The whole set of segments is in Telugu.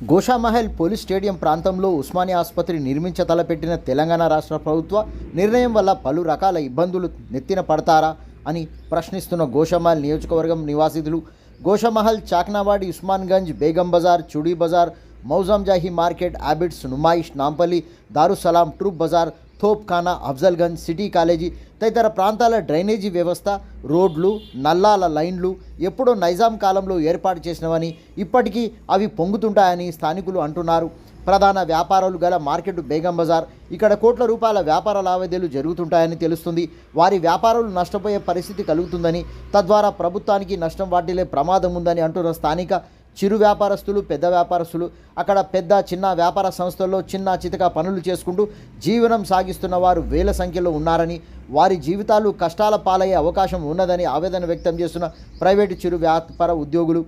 గోషామహల్ పోలీస్ స్టేడియం ప్రాంతంలో ఉస్మానియా ఆసుపత్రి నిర్మించ తలపెట్టిన తెలంగాణ రాష్ట్ర ప్రభుత్వ నిర్ణయం వల్ల పలు రకాల ఇబ్బందులు నెత్తిన పడతారా అని ప్రశ్నిస్తున్న గోషామహల్ నియోజకవర్గం నివాసితులు Goshamahal Chaknawadi Osmangunj Begum Bazaar Chudi Bazaar Moazzam Jahi market Abids Numaish Nampally Darussalam Troop Bazaar Topkhana Afzalgunj city college తదితర ప్రాంతాల డ్రైనేజీ వ్యవస్థ రోడ్లు నల్లాల లైన్లు ఎప్పుడో నైజాం కాలంలో ఏర్పాటు చేసినవని ఇప్పటికీ అవి పొంగుతుంటాయని స్థానికులు అంటున్నారు. ప్రధాన వ్యాపారాలు గల మార్కెట్ బేగం బజార్ ఇక్కడ కోట్ల రూపాయల వ్యాపార లావాదేవీలు జరుగుతుంటాయని తెలుస్తుంది. వారి వ్యాపారాలు నష్టపోయే పరిస్థితి కలుగుతుందని తద్వారా ప్రభుత్వానికి నష్టం వాటిల్లే ప్రమాదం ఉందని అంటున్న స్థానిక చిరు వ్యాపారస్తులు పెద్ద వ్యాపారస్తులు అక్కడ పెద్ద చిన్న వ్యాపార సంస్థల్లో చిన్న చితక పనులు చేసుకుంటూ జీవనం సాగిస్తున్న వారు వేల సంఖ్యలో ఉన్నారని వారి జీవితాలు కష్టాల పాలయ్యే అవకాశం ఉన్నదని ఆవేదన వ్యక్తం చేస్తున్న ప్రైవేటు చిరు వ్యాపార ఉద్యోగులు.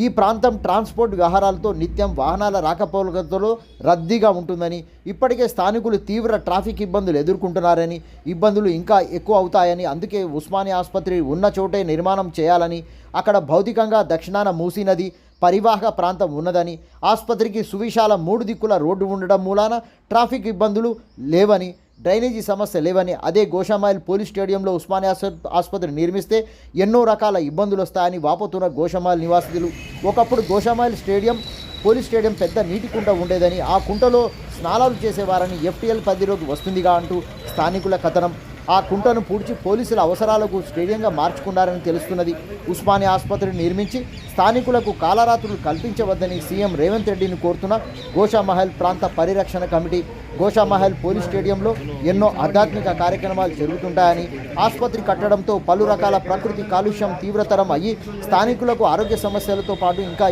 ఈ ప్రాంతం ట్రాన్స్పోర్ట్ వ్యవహారాలతో నిత్యం వాహనాల రాకపోకలతో రద్దీగా ఉంటుందని ఇప్పటికే స్థానికులు తీవ్ర ట్రాఫిక్ ఇబ్బందులు ఎదుర్కొంటున్నారని ఇబ్బందులు ఇంకా ఎక్కువ అవుతాయని అందుకే ఉస్మానియా ఆసుపత్రి ఉన్న చోటే నిర్మాణం చేయాలని అక్కడ భౌతికంగా దక్షిణాన మూసీ నది పరివాహక ప్రాంతం ఉన్నదని ఆసుపత్రికి సువిశాల 3 దిక్కుల రోడ్డు ఉండడం మూలాన ట్రాఫిక్ ఇబ్బందులు లేవని డ్రైనేజీ సమస్య లేవని అదే గోషామహల్ పోలీస్ స్టేడియంలో ఉస్మానియా ఆసుపత్రి నిర్మిస్తే ఎన్నో రకాల ఇబ్బందులు వస్తాయని వాపోతున్న గోషామహల్ నివాసితులు. ఒకప్పుడు గోషామహల్ స్టేడియం పోలీస్ స్టేడియం పెద్ద నీటి కుంట ఉండేదని ఆ కుంటలో స్నానాలు చేసేవారని FTL పరిధిలోకి వస్తుందిగా అంటూ స్థానికుల కథనం. ఆ కుంటను పూడ్చి పోలీసుల అవసరాలకు స్టేడియంగా మార్చుకున్నారని తెలుస్తున్నది. ఉస్మానియా ఆసుపత్రిని నిర్మించి స్థానికులకు కాలరాత్రులు కల్పించవద్దని సీఎం రేవంత్ రెడ్డిని కోరుతున్న గోషామహల్ ప్రాంత పరిరక్షణ కమిటీ. గోషామహల్ పోలీస్ స్టేడియంలో ఎన్నో ఆధ్యాత్మిక కార్యక్రమాలు జరుగుతుంటాయని ఆసుపత్రి కట్టడంతో పలు రకాల ప్రకృతి కాలుష్యం తీవ్రతరం అయ్యి స్థానికులకు ఆరోగ్య సమస్యలతో పాటు ఇంకా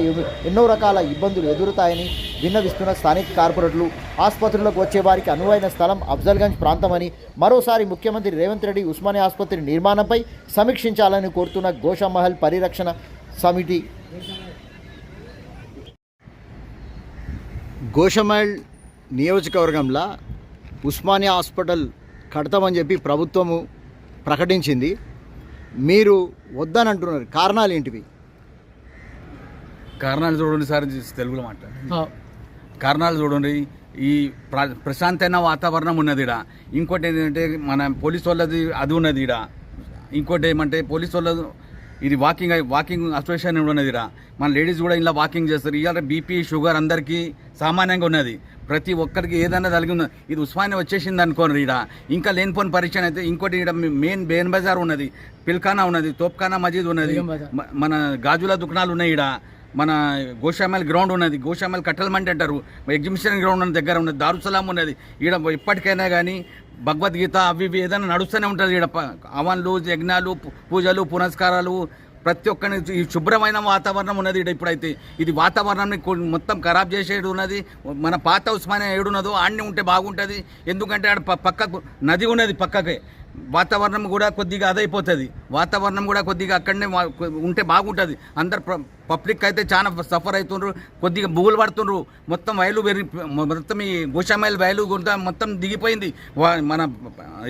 ఎన్నో రకాల ఇబ్బందులు ఎదురుతాయని విన్నవిస్తున్న స్థానిక కార్పొరేటర్లు. ఆసుపత్రులకు వచ్చే వారికి అనువైన స్థలం అఫ్జల్గంజ్ ప్రాంతమని మరోసారి ముఖ్యమంత్రి రేవంత్ రెడ్డి ఉస్మానియా ఆసుపత్రి నిర్మాణంపై సమీక్షించాలని కోరుతున్న గోషామహల్ పరిరక్షణ సమితి. గోషామహల్ నియోజకవర్గంలో ఉస్మానియా హాస్పిటల్ కడతామని చెప్పి ప్రభుత్వము ప్రకటించింది. మీరు వద్దని అంటున్నారు, కారణాలు ఏంటివి? కారణాలు చూడండి సార్, తెలుగులో మాట కారణాలు చూడండి. ఈ ప్రశాంతమైన వాతావరణం ఉన్నది ఇక్కడ. ఇంకోటి ఏంటంటే మన పోలీసు వాళ్ళది అది ఉన్నది ఇక్కడ. ఇంకోటి ఏమంటే పోలీసు వాళ్ళది ఇది వాకింగ్ అసోసియేషన్ ఉన్నది ఇక్కడ. మన లేడీస్ కూడా ఇలా వాకింగ్ చేస్తారు. ఇవాళ బీపీ షుగర్ అందరికీ సామాన్యంగా ఉన్నది. ప్రతి ఒక్కరికి ఏదైనా కలిగి ఉన్నది. ఇది ఉస్మానియా వచ్చేసింది అనుకోండి ఇక్కడ. ఇంకా లేనిపోని పరిచయం అయితే ఇంకోటి ఇక్కడ మెయిన్ బేన్ బజార్ ఉన్నది, పిల్ఖానా ఉన్నది, తోప్ఖానా మజీద్ ఉన్నది, మన గాజుల దుకాణాలు ఉన్నాయి ఇక్కడ. మన గోషామహల్ గ్రౌండ్ ఉన్నది, గోషామహల్ కట్టల్మండి అంటారు, ఎగ్జిబిషన్ గ్రౌండ్ ఉన్న దగ్గర ఉన్నది, దారుసలాం ఉన్నది. ఈడ ఇప్పటికైనా కానీ భగవద్గీత అవి ఇవి ఏదైనా నడుస్తూనే ఉంటుంది ఈడ. హవన్లు, యజ్ఞాలు, పూజలు, పునస్కారాలు ప్రతి ఒక్కరి ఈ శుభ్రమైన వాతావరణం ఉన్నది ఇక్కడ. ఇప్పుడైతే ఇది వాతావరణాన్ని మొత్తం ఖరాబ్ చేసేది ఉన్నది. మన పాత ఉస్మానియా ఏడున్నదో ఆడనే ఉంటే బాగుంటుంది. ఎందుకంటే ఆడ పక్కకు నది ఉన్నది, పక్కకే వాతావరణం కూడా కొద్దిగా అదైపోతుంది. వాతావరణం కూడా కొద్దిగా అక్కడనే ఉంటే బాగుంటుంది. అందరు పబ్లిక్ అయితే చాలా సఫర్ అవుతుండ్రు, కొద్దిగా బుగులు పడుతుండ్రు. మొత్తం మొత్తం ఈ గోషామహల్ వైలు మొత్తం దిగిపోయింది. మన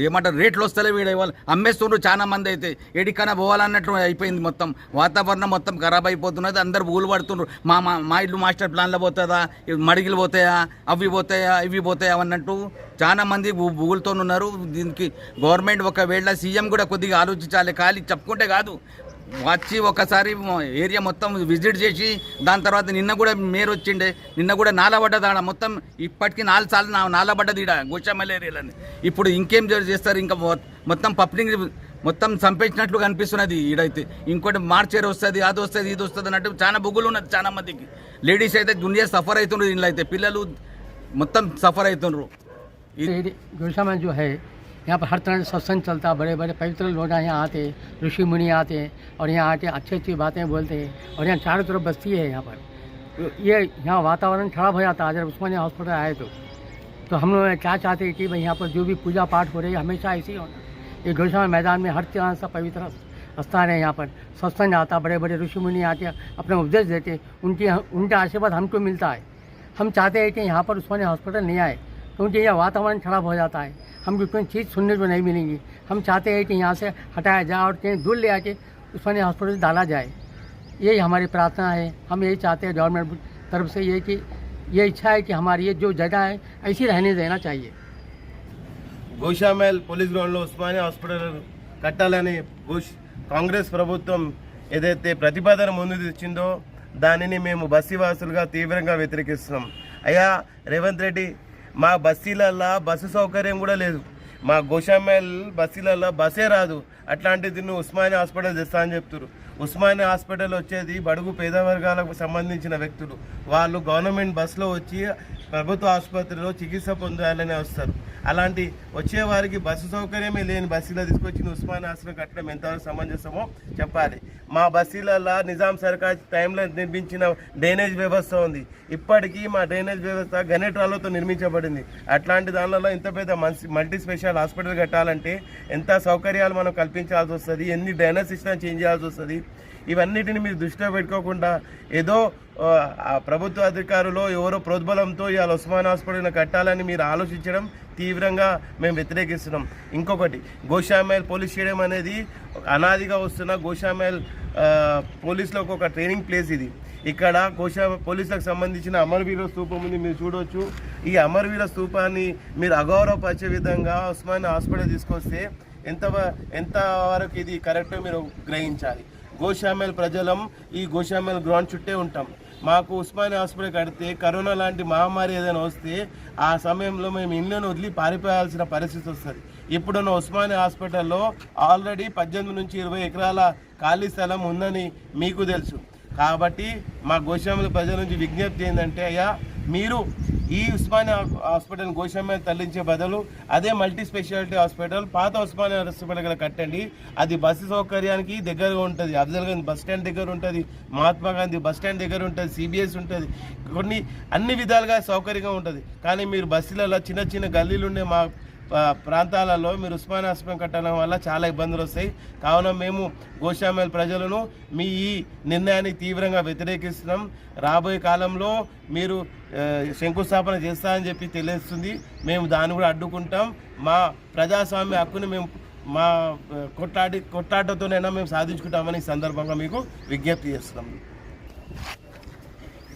ఏమంటారు రేట్లు వస్తలేవు వీడ, వాళ్ళు అమ్మేస్తుండ్రు చాలా మంది. అయితే ఎడికైనా పోవాలన్నట్టు అయిపోయింది. మొత్తం వాతావరణం మొత్తం ఖరాబ్ అయిపోతున్నది. అందరు బుగులు పడుతుండ్రు. మా ఇల్లు మాస్టర్ ప్లాన్లో పోతుందా, మడిగిలు పోతాయా, అవి పోతాయా, ఇవి పోతాయా అన్నట్టు చాలా మంది బుగులతో ఉన్నారు. దీనికి గవర్నమెంట్ ఒకవేళ సీఎం కూడా కొద్దిగా ఆలోచించాలి. ఖాళీ చెప్పుకుంటే కాదు, వచ్చి ఒకసారి ఏరియా మొత్తం విజిట్ చేసి దాని తర్వాత నిన్న కూడా మేయర్ వచ్చిండే, నిన్న కూడా నాలబడ్డది ఆడ. మొత్తం ఇప్పటికీ 4 సార్లు నాలబడ్డది ఈడ గోషామహల్ ఏరియాలని. ఇప్పుడు ఇంకేం చేస్తారు? ఇంకా మొత్తం పబ్లిక్ మొత్తం చంపేసినట్లు కనిపిస్తున్నది ఈడైతే. ఇంకోటి మార్చేరు వస్తుంది, అది వస్తుంది, ఇది వస్తుంది అన్నట్టు చాలా బుగ్గులు ఉన్నది చాలా మందికి. లేడీస్ అయితే దునియా సఫర్ అవుతుండ్రు, దీనిలో అయితే పిల్లలు మొత్తం సఫర్ అవుతుండ్రు. गोशामहल जो है यहाँ पर हर तरह से सत्संग चलता, बड़े बड़े पवित्र लोग यहाँ आते हैं, ऋषि मुनि आते हैं और यहाँ आके अच्छी अच्छी बातें बोलते हैं. और यहाँ चारों तरफ बस्ती है यहाँ पर. ये यहाँ वातावरण खराब हो जाता है अगर उस्मानिया हॉस्पिटल आए तो हम लोग क्या चाहते हैं कि भाई यहाँ पर जो भी पूजा पाठ हो रही है हमेशा ऐसे ही होना. ये गोशामहल मैदान में हर तरह से पवित्र स्थान है. यहाँ पर सत्संग आता, बड़े बड़े ऋषि मुनि आते हैं, अपने उपदेश देते, उनका आशीर्वाद हमको मिलता है. हम चाहते हैं कि यहाँ पर उस्मानिया हॉस्पिटल नहीं आए क्योंकि यह वातावरण खराब हो जाता है. हमको कोई चीज़ सुनने को नहीं मिलेंगी. हम चाहते हैं कि यहाँ से हटाया जाए और कहीं दूर ले आके उस्मानिया हॉस्पिटल डाला जाए. यही हमारी प्रार्थना है. हम यही चाहते हैं गवर्नमेंट तरफ से ये इच्छा है कि हमारी ये जो जगह है ऐसी रहने देना चाहिए। గోషామహల్ పోలీస్ గ్రౌండ్లో ఉస్మానియా హాస్పిటల్ కట్టాలని కాంగ్రెస్ ప్రభుత్వం ఏదైతే ప్రతిపాదన ముందు తెచ్చిందో దానిని మేము బస్తీవాసులుగా తీవ్రంగా వ్యతిరేకిస్తున్నాం. అయ్యా రేవంత్ రెడ్డి, మా బస్తీలల్లో బస్సు సౌకర్యం కూడా లేదు. మా గోషామహల్ బస్తీలలో బస్సే రాదు. అట్లాంటిది నువ్వు ఉస్మానియా హాస్పిటల్ తెస్తా అని చెప్తున్నారు. ఉస్మానియా హాస్పిటల్ వచ్చేది బడుగు పేద వర్గాలకు సంబంధించిన వ్యక్తులు. వాళ్ళు గవర్నమెంట్ బస్సులో వచ్చి ప్రభుత్వ ఆసుపత్రిలో చికిత్స పొందాలని వస్తారు. అలాంటి వచ్చేవారికి బస్సు సౌకర్యమే లేని బస్సులో తీసుకొచ్చి ఉస్మానియా హాస్పిటల్ కట్టడం ఎంతవరకు సమంజసమో చెప్పాలి. మా బస్సులలో నిజాం సర్కార్ టైంలో నిర్మించిన డ్రైనేజ్ వ్యవస్థ ఉంది. ఇప్పటికీ మా డ్రైనేజ్ వ్యవస్థ గణేట్ రాళ్లతో నిర్మించబడింది. అట్లాంటి దానిలో ఇంత పెద్ద మల్టీ స్పెషల్ హాస్పిటల్ కట్టాలంటే ఎంత సౌకర్యాలు మనం కల్పించాల్సి వస్తుంది, ఎన్ని డ్రైనేజ్ సిస్టమ్ చేంజ్ చేయాల్సి వస్తుంది. ఇవన్నిటిని మీరు దృష్టిలో పెట్టుకోకుండా ఏదో ప్రభుత్వ అధికారులు ఎవరో ప్రోద్బలంతో ఇవాళ ఉస్మానియా హాస్పిటల్ కట్టాలని మీరు ఆలోచించడం తీవ్రంగా మేము వ్యతిరేకిస్తున్నాం. ఇంకొకటి, గోషామహల్ పోలీస్ స్టేడియం అనేది అనాదిగా వస్తున్న గోషామహల్ పోలీసులకు ఒక ట్రైనింగ్ ప్లేస్ ఇది. ఇక్కడ పోలీసులకు సంబంధించిన అమరవీర స్తూపం ఉంది, మీరు చూడవచ్చు. ఈ అమరవీర స్తూపాన్ని మీరు అగౌరవపరిచే విధంగా ఉస్మానియా హాస్పిటల్ తీసుకొస్తే ఎంతవరకు ఇది కరెక్టో మీరు గ్రహించాలి. గోషామహల్ ప్రజలం ఈ గోషామహల్ గ్రౌండ్ చుట్టే ఉంటాం. మాకు ఉస్మానియా హాస్పిటల్ కడితే కరోనా లాంటి మహమ్మారి ఏదైనా వస్తే ఆ సమయంలో మేము ఇళ్ళను వదిలి పారిపోయాల్సిన పరిస్థితి వస్తుంది. ఇప్పుడున్న ఉస్మానియా హాస్పిటల్లో ఆల్రెడీ 18 నుంచి 20 ఎకరాల ఖాళీ స్థలం ఉందని మీకు తెలుసు. కాబట్టి మా గోషామహల్ ప్రజల నుంచి విజ్ఞప్తి ఏంటంటే, అయ్యా మీరు ఈ ఉస్మానియా హాస్పిటల్ గోషామహల్ తరలించే బదులు అదే మల్టీ స్పెషాలిటీ హాస్పిటల్ పాత ఉస్మానియా హాస్పిటల్ కట్టండి. అది బస్సు సౌకర్యానికి దగ్గరగా ఉంటుంది. అఫ్జల్ గంజ్ బస్ స్టాండ్ దగ్గర ఉంటుంది, మహాత్మా గాంధీ బస్ స్టాండ్ దగ్గర ఉంటుంది, సిబిఎస్ ఉంటుంది, అన్ని విధాలుగా సౌకర్యంగా ఉంటుంది. కానీ మీరు బస్సులలో చిన్న చిన్న గల్లీలు ఉండే మా ప్రాంతాలలో మీరు ఉస్మానియా హాస్పిటల్ కట్టడం వల్ల చాలా ఇబ్బందులు వస్తాయి. కావున మేము గోషామహల్ ప్రజలను మీ ఈ నిర్ణయాన్ని తీవ్రంగా వ్యతిరేకిస్తున్నాం. రాబోయే కాలంలో మీరు శంకుస్థాపన చేస్తారని చెప్పి తెలుస్తుంది. మేము దాన్ని కూడా అడ్డుకుంటాం. మా ప్రజాస్వామ్య హక్కుని మేము మా కొట్లాటతోనైనా మేము సాధించుకుంటామని ఈ సందర్భంగా మీకు విజ్ఞప్తి చేస్తున్నాం.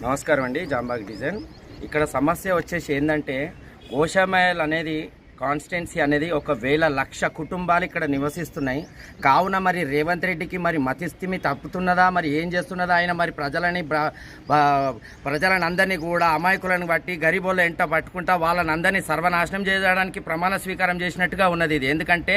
నమస్కారం అండి, జాంబాగ్ డిజైన్. ఇక్కడ సమస్య వచ్చేసి ఏంటంటే, గోషామహల్ అనేది కాన్స్టిట్యున్సీ అనేది 1,00,000 కుటుంబాలు ఇక్కడ నివసిస్తున్నాయి. కావున మరి రేవంత్ రెడ్డికి మరి మతిస్థిమి తప్పుతున్నదా, మరి ఏం చేస్తున్నదా ఆయన? మరి ప్రజలని అందరినీ కూడా అమాయకులను బట్టి గరీబోళ్ళ ఎంట పట్టుకుంటా వాళ్ళని అందరినీ సర్వనాశనం చేయడానికి ప్రమాణ స్వీకారం చేసినట్టుగా ఉన్నది ఇది. ఎందుకంటే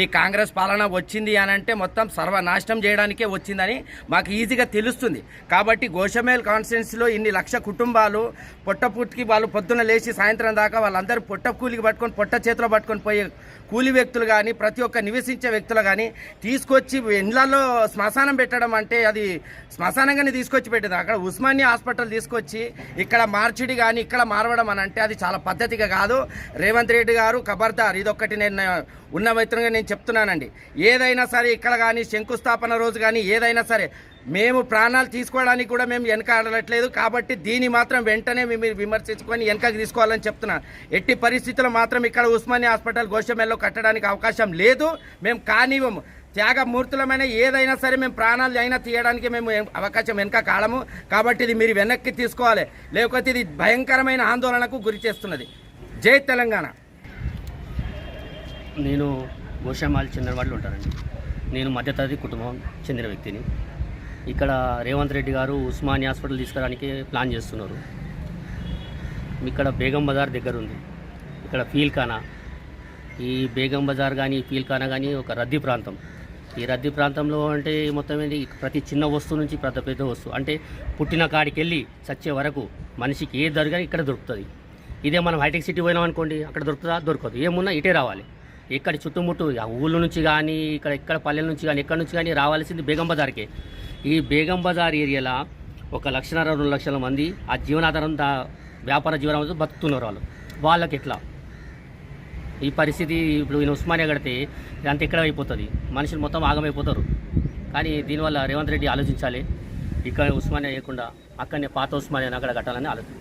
ఈ కాంగ్రెస్ పాలన వచ్చింది అని అంటే మొత్తం సర్వనాశనం చేయడానికే వచ్చిందని మాకు ఈజీగా తెలుస్తుంది. కాబట్టి గోషామహల్ కాన్స్టిట్యున్సీలో ఇన్ని 1,00,000 కుటుంబాలు పొట్టపుట్టికి వాళ్ళు పొద్దున్న లేచి సాయంత్రం దాకా వాళ్ళందరూ పొట్ట కూలికి పట్టుకొని పొట్ట చేతిలో పట్టుకొని పోయే కూలి వ్యక్తులు కానీ ప్రతి ఒక్క నివసించే వ్యక్తులు కానీ తీసుకొచ్చి ఇళ్లలో శ్మశానం పెట్టడం అంటే అది శ్మశానంగానే తీసుకొచ్చి పెట్టింది. అక్కడ ఉస్మానియా హాస్పిటల్ తీసుకొచ్చి ఇక్కడ మార్చిడి కానీ ఇక్కడ మారవడం అని అంటే అది చాలా పద్ధతిగా కాదు. రేవంత్ రెడ్డి గారు ఖబర్దార్, ఇదొక్కటి నేను ఉన్న వైద్యంగా నేను చెప్తున్నానండి. ఏదైనా సరే ఇక్కడ కానీ శంకుస్థాపన రోజు కానీ ఏదైనా సరే మేము ప్రాణాలు తీసుకోవడానికి కూడా మేము వెనకాడట్లేదు. కాబట్టి దీన్ని మాత్రం వెంటనే మీరు విమర్శించుకొని వెనకకి తీసుకోవాలని చెప్తున్నాను. ఎట్టి పరిస్థితుల్లో మాత్రం ఇక్కడ ఉస్మానియా హాస్పిటల్ గోషామహల్లో కట్టడానికి అవకాశం లేదు. మేము కానివ్వము. త్యాగమూర్తులమైన ఏదైనా సరే మేము ప్రాణాలు అయినా తీయడానికి మేము అవకాశం వెనక కాలము. కాబట్టి ఇది మీరు వెనక్కి తీసుకోవాలి, లేకపోతే ఇది భయంకరమైన ఆందోళనకు గురి చేస్తున్నది. జై తెలంగాణ. నేను గోషామహల్ చెందినవాళ్ళు ఉంటానండి. నేను మధ్యతరగతి కుటుంబం చెందిన వ్యక్తిని. ఇక్కడ రేవంత్ రెడ్డి గారు ఉస్మానియా హాస్పిటల్ తీసుకురావడానికి ప్లాన్ చేస్తున్నారు. ఇక్కడ బేగం బజార్ దగ్గర ఉంది. ఇక్కడ ఫీల్ఖానా, ఈ బేగం బజార్ కానీ ఫీల్ఖానా కానీ ఒక రద్దీ ప్రాంతం. ఈ రద్దీ ప్రాంతంలో అంటే మొత్తం ఏంటి, ప్రతి చిన్న వస్తువు నుంచి పెద్ద వస్తువు అంటే పుట్టిన కాడికి వెళ్ళి చచ్చే వరకు మనిషికి ఏ దొరికినా ఇక్కడ దొరుకుతుంది. ఇదే మనం హైటెక్ సిటీ పోయినాం అనుకోండి, అక్కడ దొరుకుతుందా? దొరకదు. ఏమున్నా ఇటే రావాలి. ఇక్కడ చుట్టుముట్టు ఊళ్ళ నుంచి కానీ ఇక్కడ పల్లెల నుంచి కానీ ఎక్కడి నుంచి కానీ రావాల్సింది బేగం బజార్కే. ఈ బేగం బజార్ ఏరియాలో 1,00,000 2 లక్షల మంది ఆ జీవనాధారం వ్యాపార జీవనాధారం బతుకుతున్నారు. వాళ్ళకి ఎట్లా ఈ పరిస్థితి? ఇప్పుడు ఈయన ఉస్మానియా కడితే ఇదంతా ఎక్కడ అయిపోతుంది, మనుషులు మొత్తం ఆగమైపోతారు. కానీ దీనివల్ల రేవంత్ రెడ్డి ఆలోచించాలి. ఇక్కడ ఉస్మానియా వేయకుండా అక్కడనే పాత ఉస్మానియా అక్కడ కట్టాలని ఆలోచన.